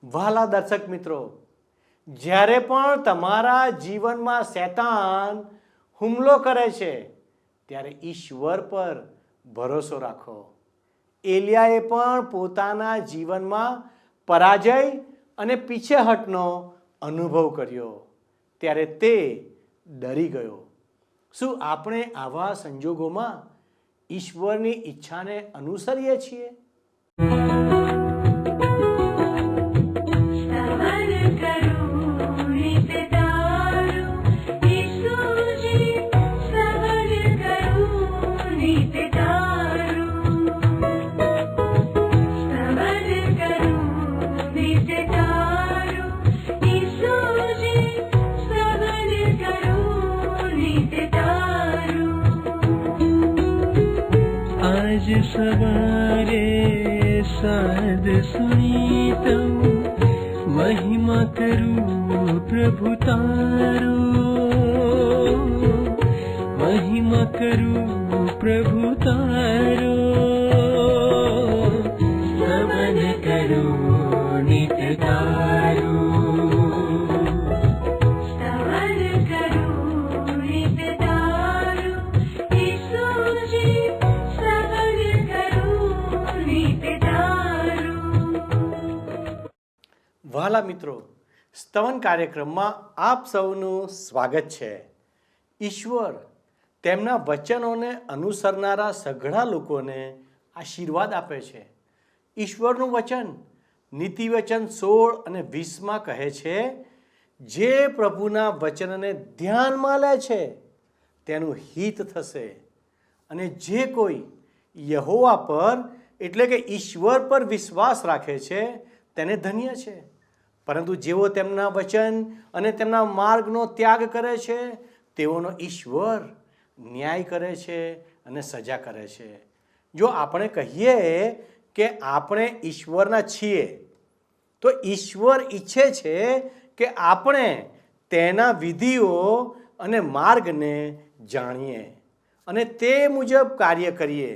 વહાલા દર્શક મિત્રો, જ્યારે પણ તમારા જીવનમાં શૈતાન હુમલો કરે છે ત્યારે ઈશ્વર પર ભરોસો રાખો. એલિયાએ પણ પોતાના જીવનમાં પરાજય અને પીછેહટનો અનુભવ કર્યો ત્યારે તે ડરી ગયો. શું આપણે આવા સંજોગોમાં ઈશ્વરની ઈચ્છાને અનુસરીએ છીએ? आज सवारे साध सुनी तो महिमा करूं प्रभु तारो, महिमा करूं प्रभु तारो, स्तवन करूं नित तारो. વહાલા મિત્રો, સ્તવન કાર્યક્રમમાં આપ સૌનું સ્વાગત છે. ઈશ્વર તેમના વચનોને અનુસરનારા સઘળા લોકોને આશીર્વાદ આપે છે. ઈશ્વરનું વચન નીતિવચન 16 અને 20માં કહે છે, જે પ્રભુના વચનને ધ્યાનમાં લે છે તેનું હિત થશે, અને જે કોઈ યહોવા પર એટલે કે ઈશ્વર પર વિશ્વાસ રાખે છે તેને ધન્ય છે. પરંતુ જેઓ તેમના વચન અને તેમના માર્ગનો ત્યાગ કરે છે તેઓનો ઈશ્વર ન્યાય કરે છે અને સજા કરે છે. જો આપણે કહીએ કે આપણે ઈશ્વરના છીએ તો ઈશ્વર ઈચ્છે છે કે આપણે તેના વિધિઓ અને માર્ગને જાણીએ અને તે મુજબ કાર્ય કરીએ.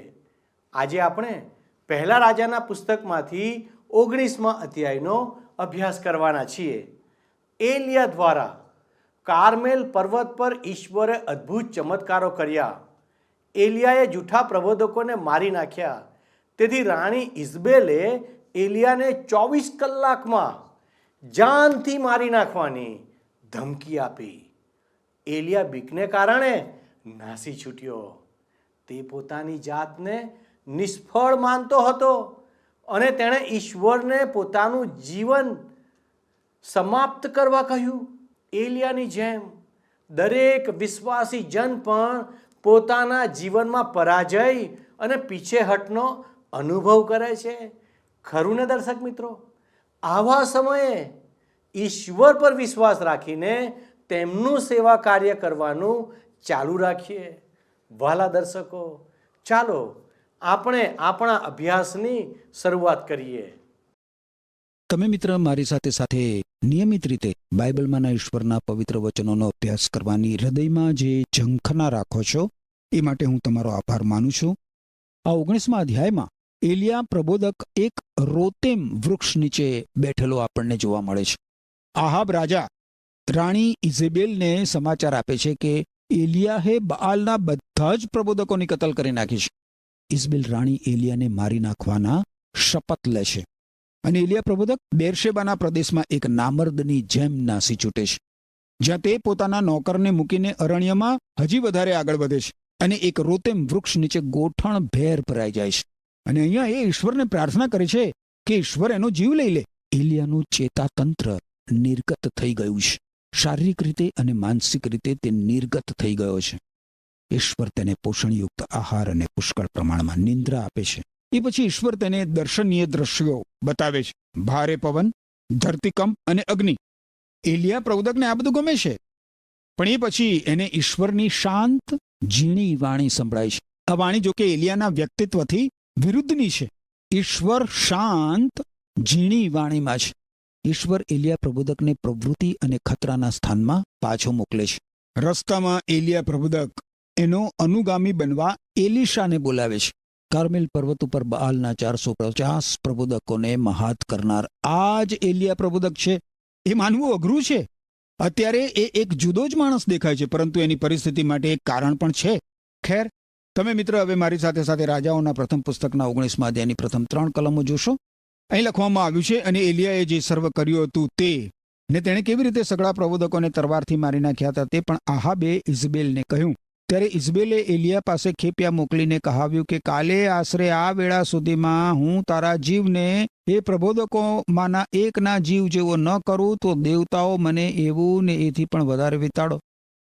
આજે આપણે પહેલા રાજાના પુસ્તકમાંથી 19મા અધ્યાયનો અભ્યાસ કરવાના છીએ. એલિયા દ્વારા કાર્મેલ પર્વત પર ઈશ્વરે અદ્ભુત ચમત્કારો કર્યા. એલિયાએ જૂઠા પ્રબોધકોને મારી નાખ્યા. તેથી રાણી ઇઝબેલે એલિયાને 24 કલાકમાં જાનથી મારી નાખવાની ધમકી આપી. એલિયા બીકને કારણે નાસી છૂટ્યો. તે પોતાની જાતને નિષ્ફળ માનતો હતો અને તેણે ઈશ્વરને પોતાનું જીવન સમાપ્ત કરવા કહ્યું. એલિયાની જેમ દરેક વિશ્વાસી જન પણ પોતાના જીવનમાં પરાજય અને પીછેહટનો અનુભવ કરે છે. ખરું ને દર્શક મિત્રો? આવા સમયે ઈશ્વર પર વિશ્વાસ રાખીને તેમનું સેવા કાર્ય કરવાનું ચાલુ રાખીએ. વહાલા દર્શકો, ચાલો આપણે આપણા અભ્યાસની શરૂઆત કરીએ. તમે મિત્ર મારી સાથે સાથે નિયમિત રીતે બાઇબલમાંના ઈશ્વરના પવિત્ર વચનોનો અભ્યાસ કરવાની હૃદયમાં જે ઝંખના રાખો છો એ માટે હું તમારો આભાર માનું છું. આ 19મા અધ્યાયમાં એલિયા પ્રબોધક એક રોતેમ વૃક્ષ નીચે બેઠેલો આપણને જોવા મળે છે. આહાબ રાજા રાણી ઇઝેબેલને સમાચાર આપે છે કે એલિયાએ બઆલના બધા જ પ્રબોધકોની કતલ કરી નાખી છે. ઇઝબેલ રાણી એલિયાને મારી નાખવાના શપથ લે છે અને એલિયા પ્રબોધક બેરશેબાના પ્રદેશમાં એક નામર્દની જેમ નાસી છૂટે છે, જ્યાં તે પોતાના નોકરને મૂકીને અરણ્યમાં હજી વધારે આગળ વધે છે અને એક રોતેમ વૃક્ષ નીચે ગોઠણ ભેર ભરાઈ જાય છે. અને અહીંયા એ ઈશ્વરને પ્રાર્થના કરે છે કે ઈશ્વર એનો જીવ લઈ લે. એલિયાનું ચેતાતંત્ર નિર્ગત થઈ ગયું છે. શારીરિક રીતે અને માનસિક રીતે તે નિર્ગત થઈ ગયો છે. ઈશ્વર તેને પોષણયુક્ત આહાર અને પુષ્કળ પ્રમાણમાં નિંદ્રા આપે છે. એ પછી ઈશ્વર તેને દર્શનીય દ્રશ્યો બતાવે છે. ભારે પવન, ધરતીકંપ અને અગ્નિ. એલિયા પ્રબોધકને આ બધું ગમે છે, પણ એ પછી એને ઈશ્વરની શાંત ઝીણી વાણી સંભળાય છે. આ વાણી જોકે એલિયાના વ્યક્તિત્વથી વિરુદ્ધની છે. ઈશ્વર શાંત ઝીણી વાણીમાં છે. ઈશ્વર એલિયા પ્રબોધકને પ્રવૃત્તિ અને ખતરાના સ્થાનમાં પાછો મોકલે છે. રસ્તામાં એલિયા પ્રબોધક એનો અનુગામી બનવા એલીશાને બોલાવે છે. કાર્મેલ પર્વત ઉપર બાલના 450 પ્રબોધકોને મહાત કરનાર આ જ એલિયા પ્રબોધક છે. એ માનવું અઘરું છે. અત્યારે એ એક જુદો જ માણસ દેખાય છે, પરંતુ એની પરિસ્થિતિ માટે એક કારણ પણ છે. ખેર, તમે મિત્ર હવે મારી સાથે સાથે રાજાઓના પ્રથમ પુસ્તકના 19મા અધ્યાયની પ્રથમ 3 કલમો જોશો. અહીં લખવામાં આવ્યું છે, અને એલિયાએ જે સર્વ કર્યું હતું તે, ને તેણે કેવી રીતે સગળા પ્રબોધકોને તરવારથી મારી નાખ્યા હતા તે પણ આહાબે ઇઝબેલને કહ્યું. ત્યારે ઇઝબેલે એલિયા પાસે ખેપિયા મોકલીને કહાવ્યું કે કાલે આશરે આ વેળા સુધીમાં હું તારા જીવને એ પ્રબોધકોમાંના એકના જીવ જેવો ન કરું તો દેવતાઓ મને એવું ને એથી પણ વધારે વિતાડો.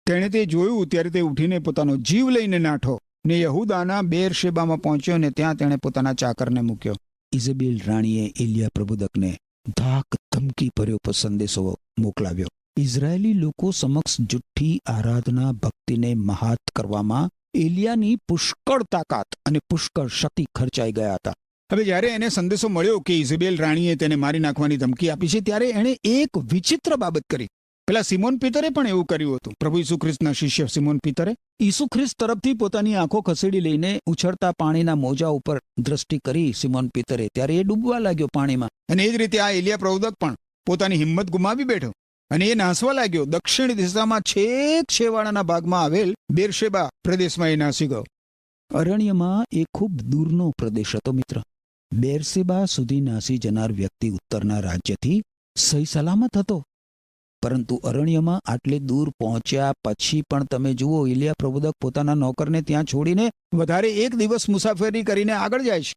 તેણે તે જોયું ત્યારે તે ઉઠીને પોતાનો જીવ લઈને નાઠો ને યહૂદાના બેરશેબામાં પહોંચ્યો, ને ત્યાં તેણે પોતાના ચાકરને મૂક્યો. ઇઝબેલ રાણીએ એલિયા પ્રબોધકને ધાક ધમકી ભર્યો સંદેશો મોકલાવ્યો. ઇઝરાયેલી લોકો સમક્ષ જુઠ્ઠી આરાધના ભક્તિને મહાત કરવામાં એલિયાની પુષ્કળ તાકાત અને પુષ્કળ શક્તિ ખર્ચાઈ ગયા હતા. હવે જ્યારે એને સંદેશો મળ્યો કે ઇઝબેલ રાણીએ તેને મારી નાખવાની ધમકી આપી છે, ત્યારે એણે એક વિચિત્ર બાબત કરી. પેલા સિમોન પીતરે પણ એવું કર્યું હતું. પ્રભુ ઈસુ ખ્રિસ્તના શિષ્ય સિમોન પીતરે ઈસુ ખ્રિસ્ત તરફથી પોતાની આંખો ખસેડી લઈને ઉછળતા પાણીના મોજા ઉપર દ્રષ્ટિ કરી સિમોન પીતરે, ત્યારે એ ડૂબવા લાગ્યો પાણીમાં. અને એ જ રીતે આ એલિયા પ્રબોધક પણ પોતાની હિંમત ગુમાવી બેઠો અને એ નાસવા લાગ્યો. દક્ષિણ દિશામાં છેક છેવાડાના ભાગમાં આવેલ બેરશેબા પ્રદેશમાં એ નાસી ગયો. અરણ્યમાં એ ખૂબ દૂરનો પ્રદેશ હતો મિત્ર. બેરશેબા સુધી નાસી જનાર વ્યક્તિ ઉત્તરના રાજ્યથી સહી સલામત હતો, પરંતુ અરણ્યમાં આટલે દૂર પહોંચ્યા પછી પણ તમે જુઓ, એલિયા પ્રબોધક પોતાના નોકરને ત્યાં છોડીને વધારે 1 દિવસ મુસાફરી કરીને આગળ જાય છે.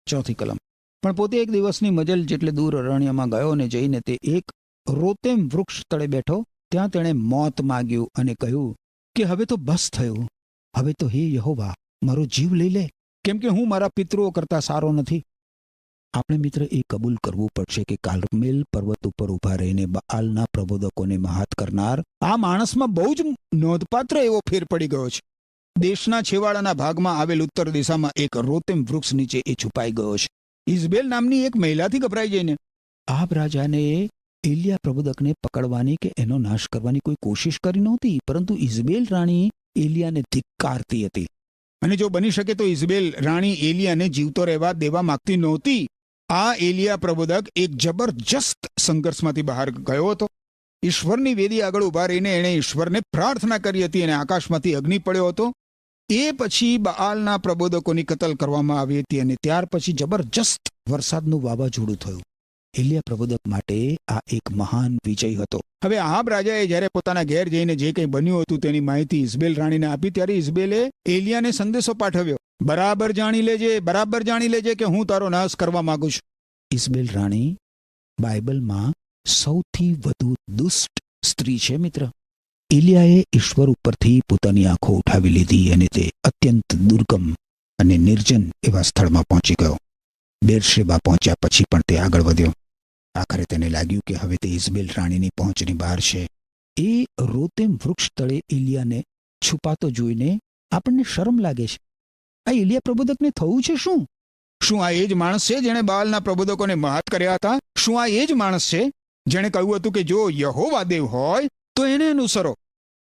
4 કલમ. પણ પોતે 1 દિવસની મજલ જેટલે દૂર અરણ્યમાં ગયો અને જઈને તે એક રોતેમ વૃક્ષ તળે બેઠો. ત્યાં તેણે મોત માગ્યું અને કહ્યું કે હવે તો બસ થયું. હવે તો હે યહોવા, મારો જીવ લઈ લે, કેમ કે હું મારા પિતૃઓ કરતા સારો નથી. આપણે મિત્ર એ કબૂલ કરવું પડશે કે કાર્મેલ પર્વત ઉપર ઊભા રહીને બાઆલના પ્રબોધકોને મહાત કરનાર આ માણસમાં બહુ જ નોંધપાત્ર એવો ફેર પડી ગયો છે. દેશના છેવાડાના ભાગમાં આવેલ ઉત્તર દિશામાં એક રોતેમ વૃક્ષ નીચે એ છુપાઈ ગયો છે. ઇઝબેલ નામની એક મહિલાથી ગભરાઈ જઈને આબ રાજાને એલિયા પ્રબોધકને પકડવાની કે એનો નાશ કરવાની કોઈ કોશિશ કરી નહોતી, પરંતુ ઇઝબેલ રાણી એલિયાને ધિક્કારતી હતી. અને જો બની શકે તો ઇઝબેલ રાણી એલિયાને જીવતો રહેવા દેવા માંગતી નહોતી. આ એલિયા પ્રબોધક એક જબરજસ્ત સંઘર્ષમાંથી બહાર ગયો હતો. ઈશ્વરની વેદી આગળ ઉભા રહીને એણે ઈશ્વરને પ્રાર્થના કરી હતી અને આકાશમાંથી અગ્નિ પડ્યો હતો. એ પછી બાઆલના પ્રબોધકોની કતલ કરવામાં આવી હતી અને ત્યાર પછી જબરજસ્ત વરસાદનું વાવાઝોડું થયું. એલિયા પ્રબોધક માટે આ એક મહાન વિજય હતો. હવે આહાબ રાજાએ જ્યારે પોતાના ઘેર જઈને જે કંઈ બન્યું હતું તેની માહિતી ઇઝબેલ રાણીને આપી, ત્યારે ઇઝબેલે એલિયાને સંદેશો પાઠવ્યો, બરાબર જાણી લેજે કે હું તારો નાશ કરવા માંગુ છું. ઇઝબેલ રાણી બાઇબલમાં સૌથી વધુ દુષ્ટ સ્ત્રી છે મિત્ર. એલિયાએ ઈશ્વર ઉપરથી પોતાની આંખો ઉઠાવી લીધી અને તે અત્યંત દુર્ગમ અને નિર્જન એવા સ્થળમાં પહોંચી ગયો. બેરશેબા પહોંચ્યા પછી પણ તે આગળ વધ્યો. આખરે તેને લાગ્યું કે હવે તે ઇઝબેલ રાણીની પહોંચની બહાર છે. એ રોતેમ વૃક્ષ તળે એલિયાને છુપાતો જોઈને આપણને શરમ લાગે છે. આ એલિયા પ્રબોધકને થયું છે શું? શું આ એ જ માણસ છે જેણે બાલના પ્રબોધકોને મહાત કર્યા હતા? શું આ એ જ માણસ છે જેણે કહ્યું હતું કે જો યહોવા દેવ હોય તો એને અનુસરો?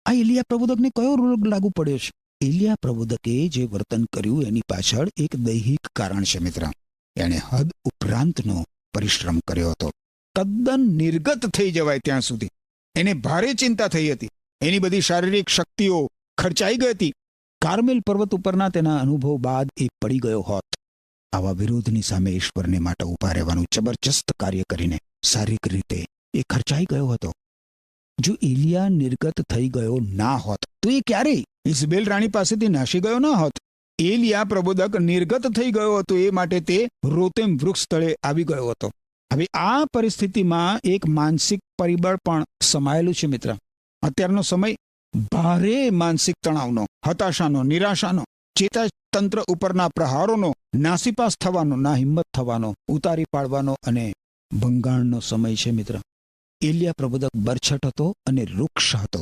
આ એલિયા પ્રબોધકને કયો રોગ લાગુ પડ્યો છે? એલિયા પ્રબોધકે જે વર્તન કર્યું એની પાછળ એક દૈહિક કારણ છે મિત્ર. એણે હદ ઉપરાંતનો પરિશ્રમ કર્યો હતો. તદ્દન નિર્ગત થઈ જવાય ત્યાં સુધી એને ભારે ચિંતા થઈ હતી. એની બધી શારીરિક શક્તિઓ ખર્ચાઈ ગઈ હતી. કાર્મેલ પર્વત ઉપરના તેના અનુભવ બાદ એ પડી ગયો હોત. આવા વિરોધની સામે ઈશ્વરને માટે ઊભા રહેવાનું જબરજસ્ત કાર્ય કરીને શારીરિક રીતે એ ખર્ચાઈ ગયો હતો. જો એલિયા નિર્ગત થઈ ગયો ના હોત તો એ ક્યારેય ઇઝબેલ રાણી પાસેથી નાસી ગયો ન હોત. એલિયા પ્રબોધક નિર્ગત થઈ ગયો હતો, એ માટે તે રોતેમ વૃક્ષ તળે આવી ગયો હતો. હવે આ પરિસ્થિતિમાં એક માનસિક પરિબળ પણ સમાયેલું છે મિત્ર. અત્યારનો સમય ભારે માનસિક તણાવનો, હતાશાનો, નિરાશાનો, ચેતાતંત્ર ઉપરના પ્રહારોનો, નાસીપાસ થવાનો, ના હિંમત થવાનો, ઉતારી પાડવાનો અને ભંગાણનો સમય છે મિત્ર. એલિયા પ્રબોધક બરછટ હતો અને વૃક્ષ હતો.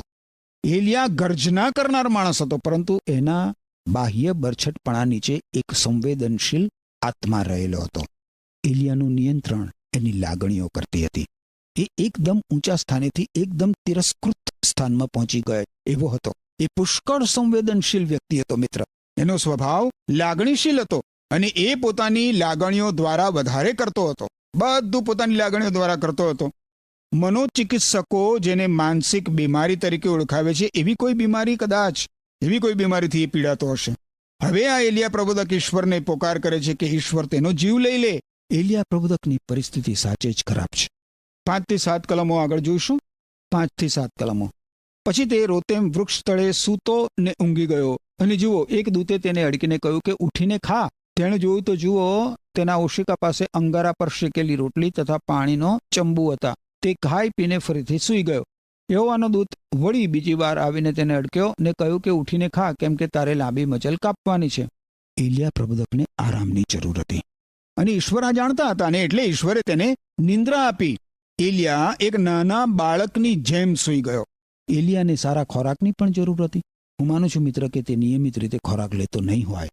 એલિયા ગર્જના કરનાર માણસ હતો, પરંતુ એના બાહ્ય બરછટપણા નીચે એક સંવેદનશીલ આત્મા રહેલો હતો. એલિયાનું નિયંત્રણ એની લાગણીઓ કરતી હતી. એ એકદમ ઊંચા સ્થાનેથી એકદમ તિરસ્કૃત સ્થાનમાં પહોંચી ગયો એવો હતો. એ પુષ્કળ સંવેદનશીલ વ્યક્તિ હતો મિત્ર. એનો સ્વભાવ લાગણીશીલ હતો. અને એ પોતાની લાગણીઓ દ્વારા વધારે કરતો હતો. બધું પોતાની લાગણીઓ દ્વારા કરતો હતો. મનોચિકિત્સકો જેને માનસિક બીમારી તરીકે ઓળખાવે છે, એવી કોઈ બીમારીથી એ પીડાતો હશે. હવે આ એલિયા પ્રબોધક ઈશ્વરને પોકાર કરે છે કે ઈશ્વર તેનો જીવ લઈ લે. એલિયા પ્રબોધકની પરિસ્થિતિ સાચે જ ખરાબ છે. 5 થી 7 કલમો આગળ જોઈશું. 5 થી 7 કલમો. પછી તે રોતેમ વૃક્ષ તળે સૂતો ને ઊંઘી ગયો. અને જુઓ, એક દૂતે તેને અડકીને કહ્યું કે ઉઠીને ખા. તેણે જોયું તો જુઓ, તેના ઓશિકા પાસે અંગારા પર શેકેલી રોટલી તથા પાણીનો ચંબુ હતા. તે ખાઈ પીને ફરીથી સૂઈ ગયો. યહોવાનો દૂત વળી બીજી વાર આવીને તેને અડક્યો ને કહ્યું કે ઉઠીને ખા, કેમ કે તારે લાંબી મચલ કાપવાની છે. એલિયા પ્રબોધકને આરામની જરૂર હતી અને ઈશ્વર આ જાણતા હતા, અને એટલે ઈશ્વરે તેને નિંદ્રા આપી. એલિયા એક નાના બાળકની જેમ સૂઈ ગયો. એલિયાને સારા ખોરાકની પણ જરૂર હતી. હું માનું છું મિત્ર કે તે નિયમિત રીતે ખોરાક લેતો નહીં હોય.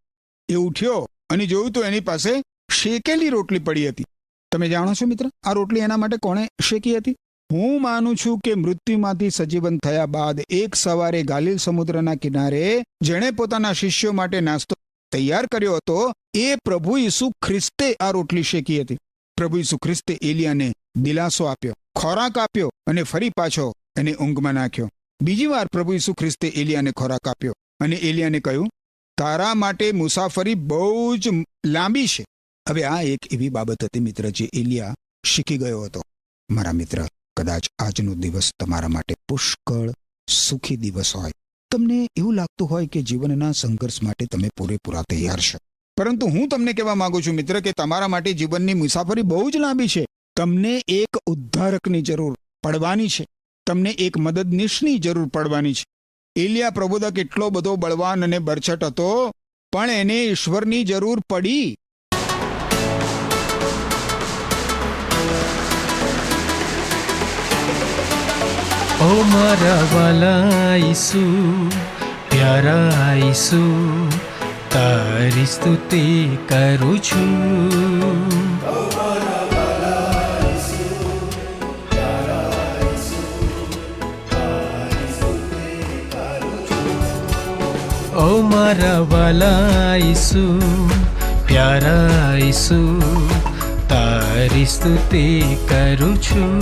એ ઉઠ્યો અને જોયું તો એની પાસે શેકેલી રોટલી પડી હતી. તમે જાણો છો મિત્ર, આ રોટલી એના માટે કોણે શેકી હતી? હું માનું છું કે મૃત્યુમાંથી સજીવન થયા બાદ એક સવારે ગાલિલ સમુદ્રના કિનારે જેણે પોતાના શિષ્યો માટે નાસ્તો તૈયાર કર્યો હતો, એ પ્રભુ ઈસુ ખ્રિસ્તે આ રોટલી શેકી હતી. પ્રભુ ઈસુ ખ્રિસ્તે એલિયાને દિલાસો આપ્યો, ખોરાક આપ્યો અને ફરી પાછો એને ઊંઘમાં નાખ્યો. બીજી વાર પ્રભુ ઈસુ ખ્રિસ્તે એલિયાને ખોરાક આપ્યો અને એલિયાને કહ્યું, તારા માટે મુસાફરી બહુ જ લાંબી છે. હવે આ એક એવી બાબત હતી મિત્ર જે એલિયા શીખી ગયો હતો. મારા મિત્ર, કદાચ આજનો દિવસ તમારા માટે પુષ્કળ સુખી દિવસ હોય. તમને એવું લાગતું હોય કે જીવનના સંઘર્ષ માટે તમે પૂરેપૂરા તૈયાર છો, પરંતુ હું તમને કહેવા માંગુ છું મિત્ર કે તમારા માટે જીવનની મુસાફરી બહુ જ લાંબી છે. તમને એક ઉદ્ધારકની જરૂર પડવાની છે. તમને એક મદદનીશની જરૂર પડવાની છે. એલિયા પ્રબોધક એટલો બધો બળવાન અને બરછટ હતો, પણ એને ઈશ્વરની જરૂર પડી. ઓ મારા વાલા ઈસુ, પ્યારા ઈસુ, તારી સ્તુતિ કરું છું. ઓ મારા વાલા ઈસુ, પ્યારા ઈસુ, તારી સ્તુતિ કરું છું.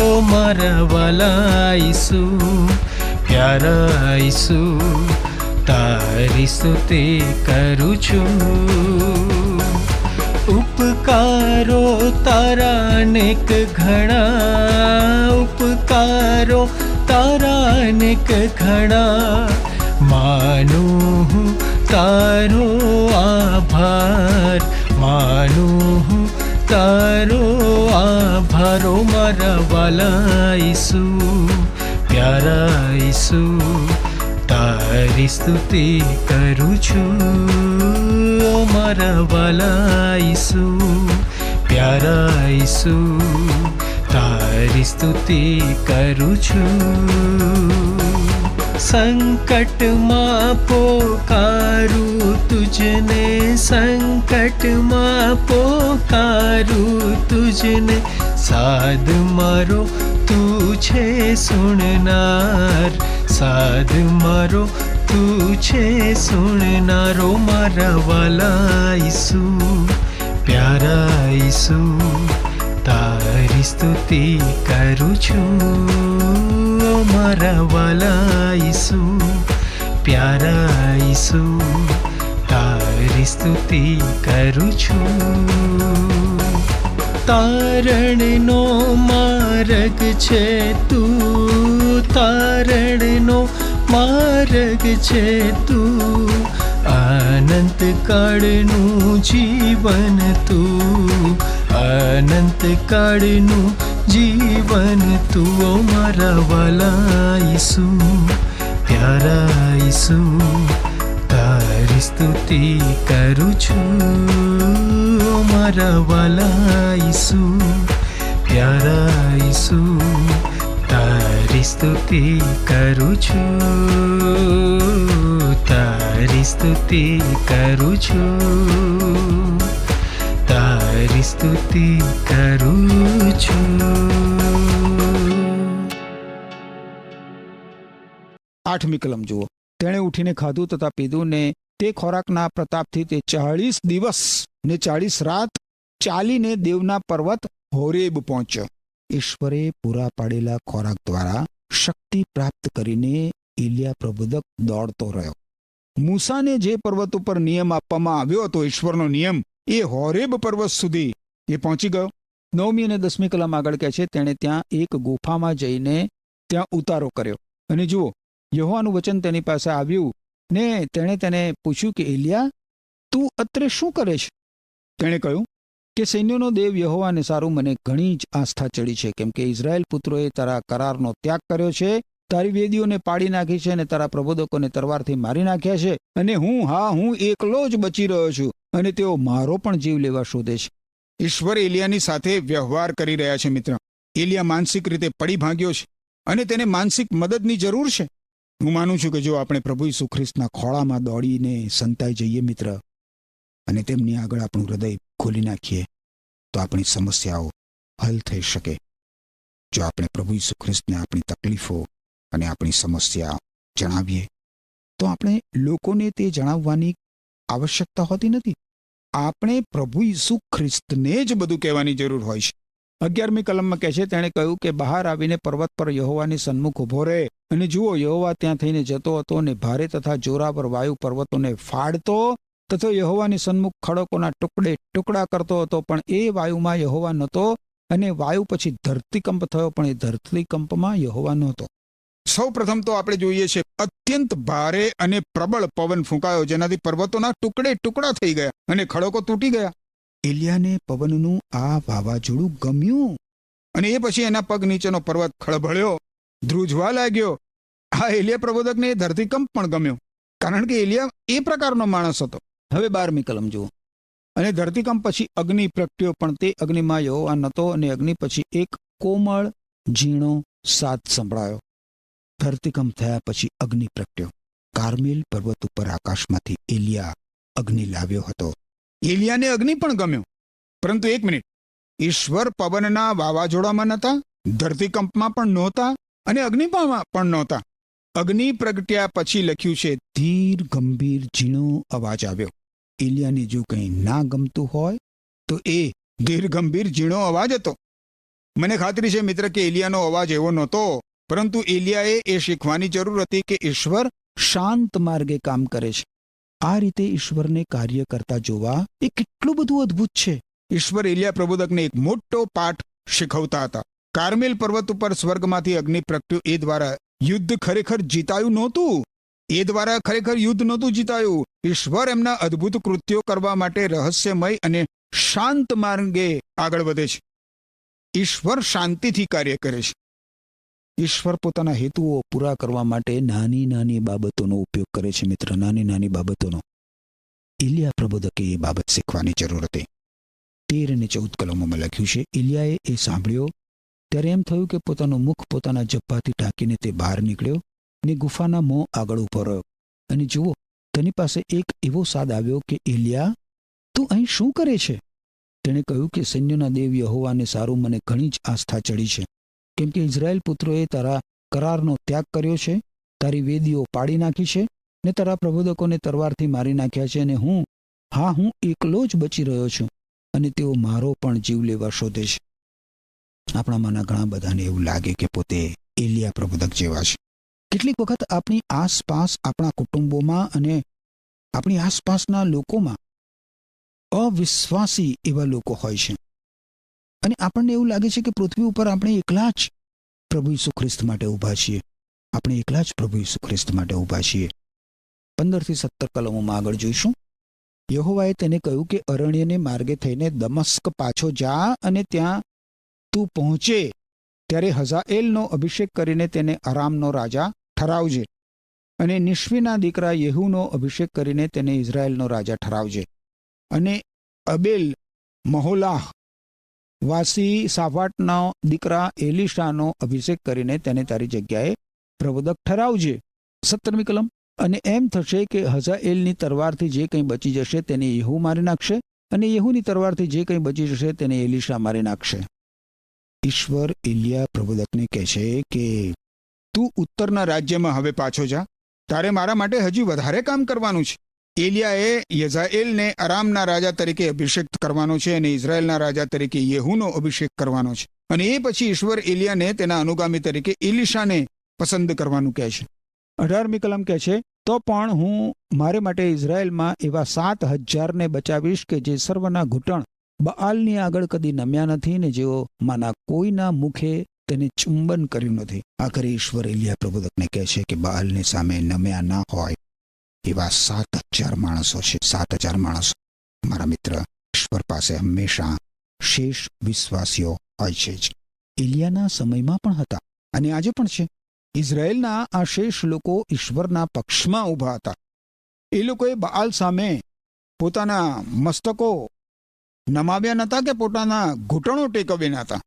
ઓ મારા વાલા ઈસુ, પ્યારા ઈસુ, તારી સ્તુતિ કરું છું. ઉપકારો તારા અનેક ઘણા, ઉપકારો તારા અનેક ઘણા, માનું હું તારો આભાર, માનું હું તારો આભાર. ઓ મારા વાલા ઈસુ, પ્યારા ઈસુ, તારી સ્તુતિ કરું છું. ઓ મારા વાલા ઈસુ, પ્યારા ઈસુ, તારી સ્તુતિ કરું છું. સંકટમાં પોકારું તુજને, સંકટમાં પોકારું તુજને, સાદ મારો તું છે સુણનાર, સાદ મારો તું છે સુણનારો. મારા વાલા ઈસુ, પ્યારા ઈસુ, તારી સ્તુતિ કરું છું. મારા વાલા ઈસુ, પ્યારા ઈસુ, તારી સ્તુતિ કરું છું. તારણનો માર્ગ છે તું, તારણનો માર્ગ છે તું, અનંત કાળનું જીવન તું, અનંત કાળનું જીવન તું. ઓ મારા વાલા ઈસુ, પ્યારા ઈસુ, તારી સ્તુતિ કરું છું. ઓ મારા વાલા ઈસુ, પ્યારા ઈસુ, તારી સ્તુતિ કરું છું, તારી સ્તુતિ કરું છું, તારી સ્તુતિ કરું છું. 8મી કલમ જુઓ. તેણે ઉઠીને ખાધું તથા પીધું ને તે ખોરાકના પ્રતાપથી તે 40 દિવસ ને 40 રાત ચાલીને દેવના પર્વત હોરેબ પહોંચ્યો. ઈશ્વરે પૂરા પાડેલા ખોરાક દ્વારા શક્તિ પ્રાપ્ત કરીને એલિયા પ્રબોધક દોડતો રહ્યો. મૂસાને જે પર્વત ઉપર નિયમ આપવામાં આવ્યો હતો, ઈશ્વરનો નિયમ, એ હોરેબ પર્વત સુધી એ પહોંચી ગયો. 9મી અને 10મી કલમ આગળ કહે છે, તેણે ત્યાં એક ગુફામાં જઈને ત્યાં ઉતારો કર્યો. અને જુઓ, યહોવાનું વચન તેની પાસે આવ્યું ને તેણે તેને પૂછ્યું કે એલિયા, તું અત્રે શું કરે છે? તેણે કહ્યું કે સૈન્યોનો દેવ યહોવાને સારું, મને ઘણી જ આસ્થા ચડી છે, કેમ કે ઇઝરાયેલ પુત્રોએ તારા કરારનો ત્યાગ કર્યો છે, તારી વેદીઓને પાડી નાખી છે અને તારા પ્રબોધકોને તરવારથી મારી નાખ્યા છે, અને હું એકલો જ બચી રહ્યો છું, અને તેઓ મારો પણ જીવ લેવા શોધે છે. ઈશ્વર એલિયાની સાથે વ્યવહાર કરી રહ્યા છે. મિત્ર, એલિયા માનસિક રીતે પડી ભાગ્યો છે અને તેને માનસિક મદદની જરૂર છે. હું માનું છું કે જો આપણે પ્રભુ ઈસુ ખ્રિસ્તના ખોળામાં દોડીને સંતાઈ જઈએ મિત્ર, અને તેમની આગળ આપણું હૃદય ખોલી નાખીએ, તો આપણી સમસ્યાઓ હલ થઈ શકે. જો આપણે પ્રભુ ઈસુ ખ્રિસ્તને આપણી તકલીફો અને આપણી સમસ્યા જણાવીએ, તો આપણે લોકોને તે જણાવવાની આવશ્યકતા હોતી નથી. આપણે પ્રભુ ઈસુ ખ્રિસ્તને જ બધું કહેવાની જરૂર હોય છે. 11મી કલમમાં કહે છે, તેણે કહ્યું કે બહાર આવીને પર્વત પર યહોવાની સન્મુખ ઉભો રહે, અને જુઓ, યહોવા ત્યાં થઈને જતો હતો, અને ભારે તથા જોરાવર વાયુ પર્વતોને ફાડતો તથા યહોવાની સન્મુખ ખડકોના ટુકડા કરતો હતો, પણ એ વાયુમાં યહોવા નહોતો, અને વાયુ પછી ધરતીકંપ થયો, પણ એ ધરતીકંપમાં યહોવા નહોતો. સૌ પ્રથમ તો આપણે જોઈએ છે અત્યંત ભારે અને પ્રબળ પવન ફૂંકાયો, જેનાથી પર્વતોના ટુકડા થઈ ગયા અને ખડકો તૂટી ગયા. એલિયાને પવનનું આ વાવાઝોડું ગમ્યું, અને એ પછી એના પગ નીચેનો પર્વત ખળભળ્યો, ધ્રુજવા લાગ્યો. આ એલિયા પ્રબોધકને ધરતીકંપ પણ ગમ્યો, કારણ કે એલિયા એ પ્રકારનો માણસ હતો. હવે 12મી કલમ જુઓ. અને ધરતીકંપ પછી અગ્નિ પ્રગટ્યો, પણ તે અગ્નિમાં યહોવા નહોતો, અને અગ્નિ પછી એક કોમળ ઝીણો સાદ સંભળાયો. ધરતીકંપ થયા પછી અગ્નિ પ્રગટ્યો. કાર્મેલ પર્વત ઉપર આકાશમાંથી એલિયા અગ્નિ લાવ્યો હતો. એલિયાને અગ્નિ પણ ગમ્યો. પરંતુ એક મિનિટ, ઈશ્વર પવનના વાવાઝોડામાં નહોતા, ધરતીકંપમાં પણ નહોતા, અને અગ્નિમાં પણ નહોતા. અગ્નિ પ્રગટ્યા પછી લખ્યું છે, ધીર ગંભીર ઝીણો અવાજ આવ્યો. એલિયાને જો કંઈ ના ગમતું હોય તો એ ધીર ગંભીર ઝીણો અવાજ હતો. મને ખાતરી છે મિત્ર કે એલિયાનો અવાજ એવો નહોતો, પરંતુ એલિયાએ એ શીખવાની જરૂર હતી કે ઈશ્વર શાંત માર્ગે કામ કરે છે. આ રીતે ઈશ્વરને કાર્ય કરતા જોવા એ કેટલું બધું અદ્ભુત છે. ઈશ્વર એલિયા પ્રબોધકને એક મોટો પાઠ શીખવતા હતા. કાર્મેલ પર્વત ઉપર સ્વર્ગમાંથી અગ્નિ પ્રગટ્યું, એ દ્વારા યુદ્ધ ખરેખર જીતાયું નહોતું. એ દ્વારા ખરેખર યુદ્ધ નહોતું જીતાયું. ઈશ્વર એમના અદ્ભુત કૃત્યો કરવા માટે રહસ્યમય અને શાંત માર્ગે આગળ વધે છે. ઈશ્વર શાંતિથી કાર્ય કરે છે. ઈશ્વર પોતાના હેતુઓ પૂરા કરવા માટે નાની નાની બાબતોનો ઉપયોગ કરે છે. મિત્ર, નાની નાની બાબતોનો. એલિયા પ્રબોધકે એ બાબત શીખવાની જરૂર હતી. 13 અને 14 કલમોમાં લખ્યું છે, એલિયાએ એ સાંભળ્યો ત્યારે એમ થયું કે પોતાનું મુખ પોતાના જબ્બાથી ઢાંકીને તે બહાર નીકળ્યો ને ગુફાના મોં આગળ ઉભો રહ્યો. અને જુઓ, તેની પાસે એક એવો સાદ આવ્યો કે એલિયા, તું અહીં શું કરે છે? તેણે કહ્યું કે સૈન્યોના દેવ યહોવાને સારું, મને ઘણી જ આસ્થા ચડી છે, કેમ કે ઇઝરાયેલ પુત્રોએ તારા કરારનો ત્યાગ કર્યો છે, તારી વેદીઓ પાડી નાખી છે, ને તારા પ્રબોધકોને તરવારથી મારી નાખ્યા છે, અને હું એકલો જ બચી રહ્યો છું, અને તેઓ મારો પણ જીવ લેવા શોધે છે. આપણામાંના ઘણા બધાને એવું લાગે કે પોતે એલિયા પ્રબોધક જેવા છે. કેટલીક વખત આપણી આસપાસ, આપણા કુટુંબોમાં અને આપણી આસપાસના લોકોમાં અવિશ્વાસી એવા લોકો હોય છે, અને આપણને એવું લાગે છે કે પૃથ્વી ઉપર આપણે એકલા જ પ્રભુ ઈસુ ખ્રિસ્ત માટે ઊભા છીએ. આપણે એકલા જ પ્રભુ ઈસુ ખ્રિસ્ત માટે ઊભા છીએ. 15 થી 17 કલમોમાં આગળ જોઈશું. યહોવાએ તેને કહ્યું કે અરણ્યને માર્ગે થઈને દમસ્ક પાછો જા, અને ત્યાં તું પહોંચે ત્યારે હઝાએલનો અભિષેક કરીને તેને અરામનો રાજા ઠરાવજે, અને નિશ્વીના દીકરા યેહૂનો અભિષેક કરીને તેને ઇઝરાયેલનો રાજા ઠરાવજે, અને અબેલ મહોલાહ વાસી સાફાટનો દીકરા એલીશાનો અભિષેક કરીને તેને તારી જગ્યાએ પ્રબોધક ઠરાવજે. 17મી કલમ. અને એમ થશે કે હઝાએલની તરવારથી જે કંઈ બચી જશે તેને યેહૂ મારી નાખશે, અને યેહૂની તરવારથી જે કંઈ બચી જશે તેને એલીશા મારી નાખશે. ઈશ્વર એલિયા પ્રબોધકને કહે છે કે તું ઉત્તરના રાજ્યમાં હવે પાછો જા, તારે મારા માટે હજી વધારે કામ કરવાનું છે. એલિયાએ યઝાએલને અરામના રાજા તરીકે અભિષેક કરવાનો છે અને ઇઝરાયેલના રાજા તરીકે યેહૂનો અભિષેક કરવાનો છે. અને એ પછી ઈશ્વર એલિયાને તેના અનુગામી તરીકે એલિશાને પસંદ કરવાનું કહે છે. 18મી કલમ કહે છે, તો પણ હું મારે માટે ઇઝરાયેલમાં એવા 7,000ને બચાવીશ કે જે સર્વના ઘૂંટણ બઆલની આગળ કદી નમ્યા નથી ને જેઓ માના કોઈના મુખે તેને ચુંબન કર્યું નથી. આખરે ઈશ્વર એલિયા પ્રબોધકને કહે છે કે બઆલની સામે નમ્યા ના હોય એવા 7,000 માણસો છે. 7,000 માણસો. મારા મિત્ર, ઈશ્વર પાસે હંમેશા શેષ વિશ્વાસીઓ હોય છે જ. એલિયાના સમયમાં પણ હતા અને આજે પણ છે. ઇઝરાયેલના આ શેષ લોકો ઈશ્વરના પક્ષમાં ઊભા હતા. એ લોકોએ બઆલ સામે પોતાના મસ્તકો નમાવ્યા નહોતા કે પોતાના ઘૂંટણો ટેકવ્યા નહોતા.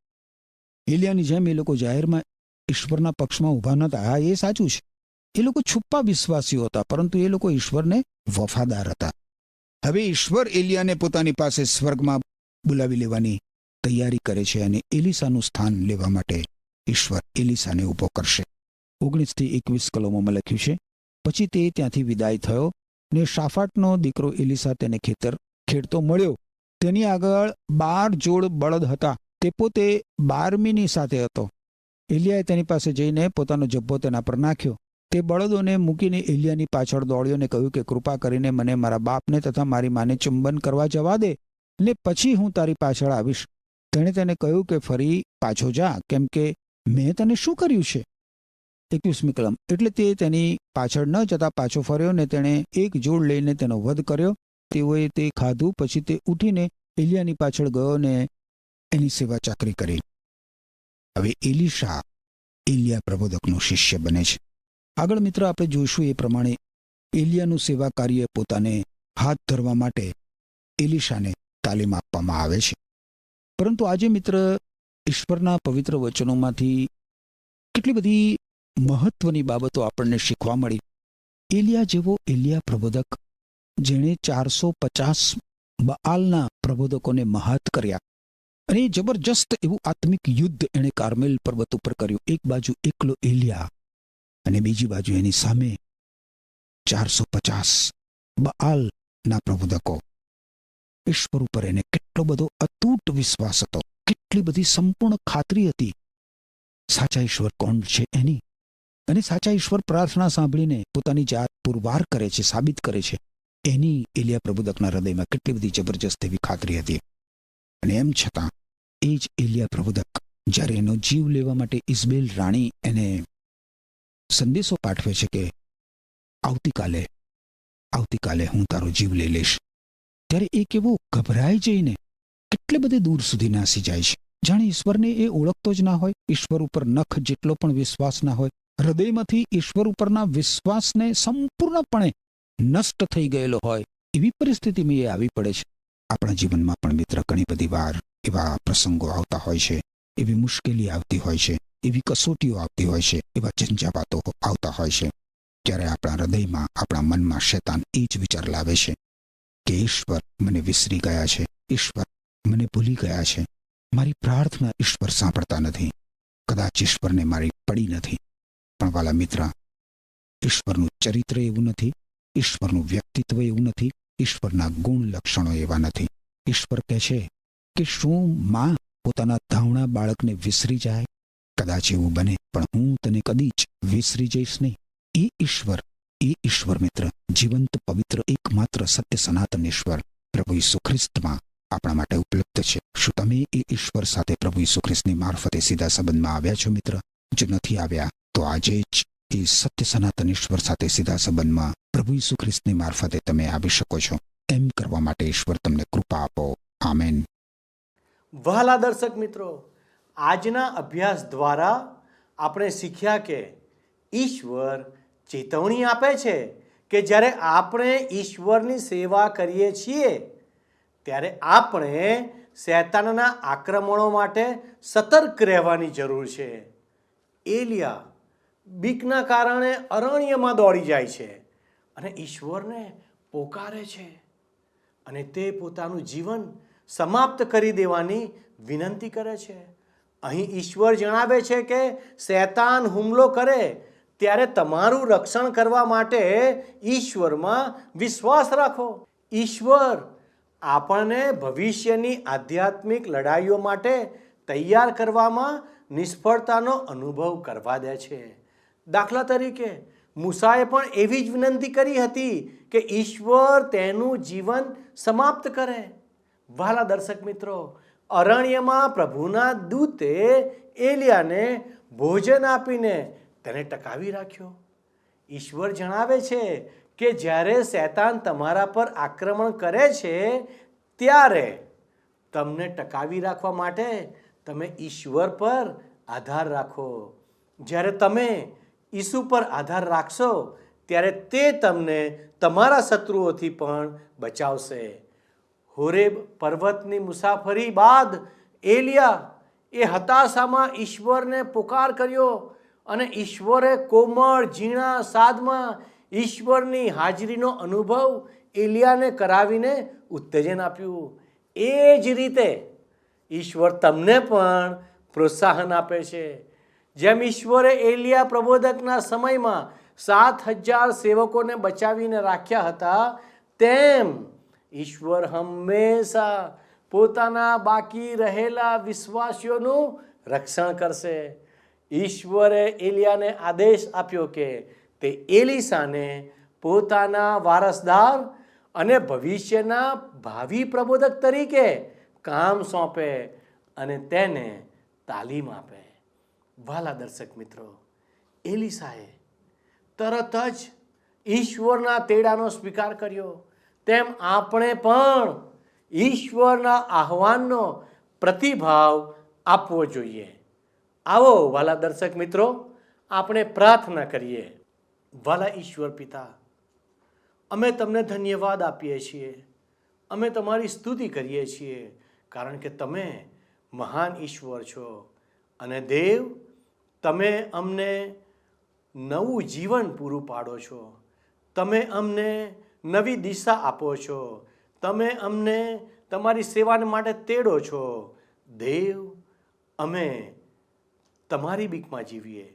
એલિયાની જેમ એ લોકો જાહેરમાં ઈશ્વરના પક્ષમાં ઊભા નહોતા. હા, એ સાચું છે. એ લોકો છુપ્પા વિશ્વાસીઓ હતા, પરંતુ એ લોકો ઈશ્વરને વફાદાર હતા. હવે ઈશ્વર એલિયાને પોતાની પાસે સ્વર્ગમાં બોલાવી લેવાની તૈયારી કરે છે અને એલિસાનું સ્થાન લેવા માટે ઈશ્વર એલિસાને ઊભો કરશે. 19 થી 21 કલમોમાં લખ્યું છે, પછી તે ત્યાંથી વિદાય થયો ને શાફાટનો દીકરો એલિસા તેને ખેડતો મળ્યો. તેની આગળ 12 જોડ બળદ હતા. તે પોતે 12મીની સાથે હતો. એલિયાએ તેની પાસે જઈને પોતાનો જબ્બો તેના પર નાખ્યો. તે બળદોને મૂકીને એલિયાની પાછળ દોડ્યો ને કહ્યું કે કૃપા કરીને મને મારા બાપને તથા મારી માને ચુંબન કરવા જવા દે ને પછી હું તારી પાછળ આવીશ. તેણે તેને કહ્યું કે ફરી પાછો જા, કેમ કે મેં તને શું કર્યું છે? 21મી કલમ. એટલે તે તેની પાછળ ન જતા પાછો ફર્યો ને તેણે એક જોડ લઈને તેનો વધ કર્યો. તેઓએ તે ખાધું. પછી તે ઉઠીને એલિયાની પાછળ ગયો ને એની સેવા ચાકરી કરી. હવે એલિશા એલિયા પ્રબોધકનો શિષ્ય બને છે. આગળ મિત્ર આપણે જોઈશું એ પ્રમાણે એલિયાનું સેવા કાર્ય પોતાને હાથ ધરવા માટે એલિશાને તાલીમ આપવામાં આવે છે. પરંતુ આજે મિત્ર ઈશ્વરના પવિત્ર વચનોમાંથી કેટલી બધી મહત્વની બાબતો આપણને શીખવા મળી. એલિયા જેવો એલિયા પ્રબોધક, જેણે 450 બઆલના પ્રબોધકોને મહાત કર્યા અને જબરજસ્ત એવું આત્મિક યુદ્ધ એણે કાર્મેલ પર્વત ઉપર કર્યું. એક બાજુ એકલો એલિયા અને બીજી બાજુ એની સામે 450 બઆલના પ્રબોધકો. ઈશ્વર ઉપર એને કેટલો બધો અતૂટ વિશ્વાસ હતો, કેટલી બધી સંપૂર્ણ ખાતરી હતી સાચા ઈશ્વર કોણ છે એની. અને સાચા ઈશ્વર પ્રાર્થના સાંભળીને પોતાની જાત પુરવાર કરે છે, સાબિત કરે છે, એની એલિયા પ્રબોધકના હૃદયમાં કેટલી બધી જબરજસ્ત એવી ખાતરી હતી. અને એમ છતાં એ જ એલિયા પ્રબોધક જ્યારે એનો જીવ લેવા માટે ઇઝબેલ રાણી એને સંદેશો પાઠવે છે કે આવતીકાલે હું તારો જીવ લઈ લઈશ, ત્યારે એ કેવો ગભરાઈ જઈને કેટલે બધે દૂર સુધી નાસી જાય છે. જાણે ઈશ્વરને એ ઓળખતો જ ના હોય, ઈશ્વર ઉપર નખ જેટલો પણ વિશ્વાસ ના હોય, હૃદયમાંથી ઈશ્વર ઉપરના વિશ્વાસને સંપૂર્ણપણે નષ્ટ થઈ ગયેલો હોય, એવી પરિસ્થિતિમાં એ આવી પડે છે. આપણા જીવનમાં પણ મિત્ર ઘણી બધી વાર એવા પ્રસંગો આવતા હોય છે, એવી મુશ્કેલી આવતી હોય છે, એવી કસોટીઓ આવતી હોય છે, એવા ઝંઝાવાતો આવતા હોય છે, જ્યારે આપણા હૃદયમાં, આપણા મનમાં શૈતાન એ જ વિચાર લાવે છે કે ઈશ્વર મને વિસરી ગયા છે, ઈશ્વર મને ભૂલી ગયા છે, મારી પ્રાર્થના ઈશ્વર સાંભળતા નથી, કદાચ ઈશ્વરને મારી પડી નથી. પણ વાલા મિત્ર, ઈશ્વરનું ચરિત્ર એવું નથી, ઈશ્વરનું વ્યક્તિત્વ એવું નથી, ઈશ્વરના ગુણ લક્ષણો એવા નથી. ઈશ્વર કહે છે કે શું માં પોતાના ધાવણા બાળકને વિસરી જાય? કદાચ એવું બને, પણ હું તને કદી જ વિસરી જઈશ નહીં. એ ઈશ્વર મિત્ર, જીવંત, પવિત્ર, એકમાત્ર સત્ય સનાતન ઈશ્વર પ્રભુ ઈસુ ખ્રિસ્તમાં આપણા માટે ઉપલબ્ધ છે. શું તમે એ ઈશ્વર સાથે પ્રભુ ઈસુ ખ્રિસ્તની મારફતે સીધા સંબંધમાં આવ્યા છો મિત્ર? જો નથી આવ્યા તો આજે જ એ સત્ય સનાતન ઈશ્વર સાથે સીધા સંબંધમાં પ્રભુ ઈસુ ખ્રિસ્તની મારફતે તમે આવી શકો છો. એમ કરવા માટે ઈશ્વર તમને કૃપા આપો. આમેન. વહાલા દર્શક મિત્રો, આજના અભ્યાસ દ્વારા આપણે શીખ્યા કે ઈશ્વર ચેતવણી આપે છે કે જ્યારે આપણે ઈશ્વરની સેવા કરીએ છીએ ત્યારે આપણે શૈતાનના આક્રમણો માટે સતર્ક રહેવાની જરૂર છે. એલિયા બીકના કારણે અરણ્યમાં દોડી જાય છે અને ઈશ્વરને પોકારે છે અને તે પોતાનું જીવન સમાપ્ત કરી દેવાની વિનંતી કરે છે. અહીં ઈશ્વર જણાવે છે કે શૈતાન હુમલો કરે ત્યારે તમારું રક્ષણ કરવા માટે ઈશ્વરમાં વિશ્વાસ રાખો. ઈશ્વર આપણને ભવિષ્યની આધ્યાત્મિક લડાઈઓ માટે તૈયાર કરવામાં નિષ્ફળતાનો અનુભવ કરવા દે છે. દાખલા તરીકે મૂસાએ પણ એવી જ વિનંતી કરી હતી કે ઈશ્વર તેનું જીવન સમાપ્ત કરે. વહાલા દર્શક મિત્રો, અરણ્યમાં પ્રભુના દૂતે એલિયાને ભોજન આપીને તેને ટકાવી રાખ્યો. ઈશ્વર જણાવે છે કે જ્યારે શૈતાન તમારા પર આક્રમણ કરે છે ત્યારે તમને ટકાવી રાખવા માટે તમે ઈશ્વર પર આધાર રાખો. જ્યારે તમે ઈસુ પર આધાર રાખશો ત્યારે તે તમને તમારા શત્રુઓથી પણ બચાવશે. હોરેબ પર્વતની મુસાફરી બાદ એલિયા એ હતાશામાં ઈશ્વરને પુકાર કર્યો અને ઈશ્વરે કોમળ ઝીણા સાદમાં ઈશ્વરની હાજરીનો અનુભવ એલિયાને કરાવીને ઉત્તેજન આપ્યું. એ જ રીતે ઈશ્વર તમને પણ પ્રોત્સાહન આપે છે. જેમ ઈશ્વરે એલિયા પ્રબોધકના સમયમાં 7,000 સેવકોને બચાવીને રાખ્યા હતા, તેમ ઈશ્વર હંમેશા પોતાના બાકી રહેલા વિશ્વાસીઓનું રક્ષણ કરશે. ઈશ્વરે એલિયાને આદેશ આપ્યો કે તે એલીસાને પોતાના વારસદાર અને ભવિષ્યના ભાવિ પ્રબોધક તરીકે કામ સોંપે અને તેને તાલીમ આપે. વહાલા દર્શક મિત્રો, એલીસાએ તરત જ ઈશ્વરના તેડાનો સ્વીકાર કર્યો. તેમ આપણે પણ ઈશ્વરના આહ્વાનનો પ્રતિભાવ આપવો જોઈએ. આવો વહાલા દર્શક મિત્રો, આપણે પ્રાર્થના કરીએ. વહાલા ઈશ્વર પિતા, અમે તમને ધન્યવાદ આપીએ છીએ, અમે તમારી સ્તુતિ કરીએ છીએ, કારણ કે તમે મહાન ઈશ્વર છો. અને દેવ, તમે અમને નવું જીવન પૂરું પાડો છો. તમે અમને નવી દિશા આપો છો. તમે અમને તમારી સેવા માટે તેડો છો. દેવ, અમે તમારી બીકમાં જીવીએ,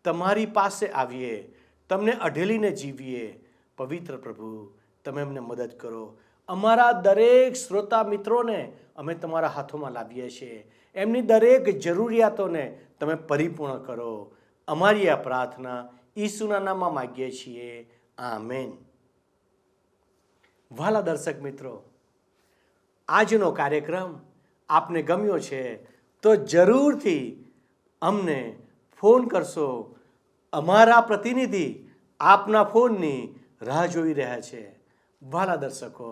તમારી પાસે આવીએ, તમને અઢેલીને જીવીએ. પવિત્ર પ્રભુ, તમે અમને મદદ કરો. અમારા દરેક શ્રોતા મિત્રોને અમે તમારા હાથોમાં લાવીએ છીએ. એમની દરેક જરૂરિયાતોને તમે પરિપૂર્ણ કરો. અમારી આ પ્રાર્થના ઈસુના નામમાં માગીએ છીએ. આમેન. વહાલા દર્શક મિત્રો, આજનો કાર્યક્રમ આપને ગમ્યો છે તો જરૂરથી અમને ફોન કરશો. અમારા પ્રતિનિધિ આપના ફોનની રાહ જોઈ રહ્યા છે. વહાલા દર્શકો,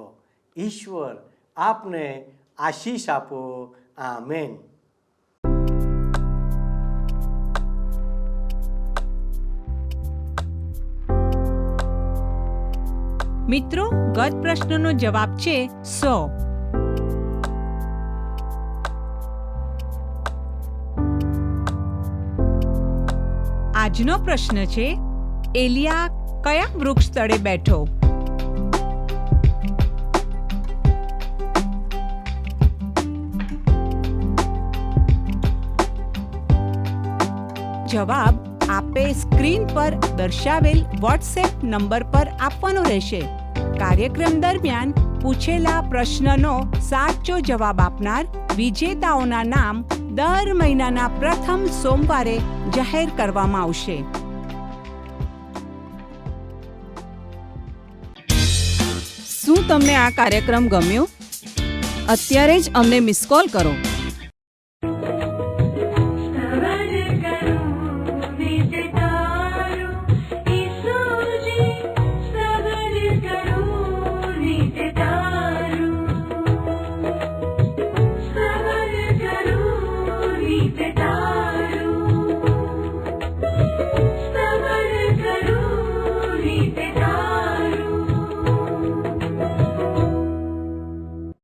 ઈશ્વર આપને આશીષ આપો. આમેન. મિત્રો, ગત પ્રશ્નનો જવાબ છે 100. આજનો પ્રશ્ન છે, એલિયા કયા વૃક્ષ તળે બેઠો? જવાબ આપે સ્ક્રીન પર દર્શાવેલ વોટ્સએપ નંબર પર આપવાનો રહેશે. કાર્યક્રમ દરમિયાન પૂછેલા પ્રશ્નનો સાચો જવાબ આપનાર વિજેતાઓના નામ દર મહિનાના પ્રથમ સોમવારે જાહેર કરવામાં આવશે. શું તમને આ કાર્યક્રમ ગમ્યો? અત્યારે જ અમને મિસ કોલ કરો.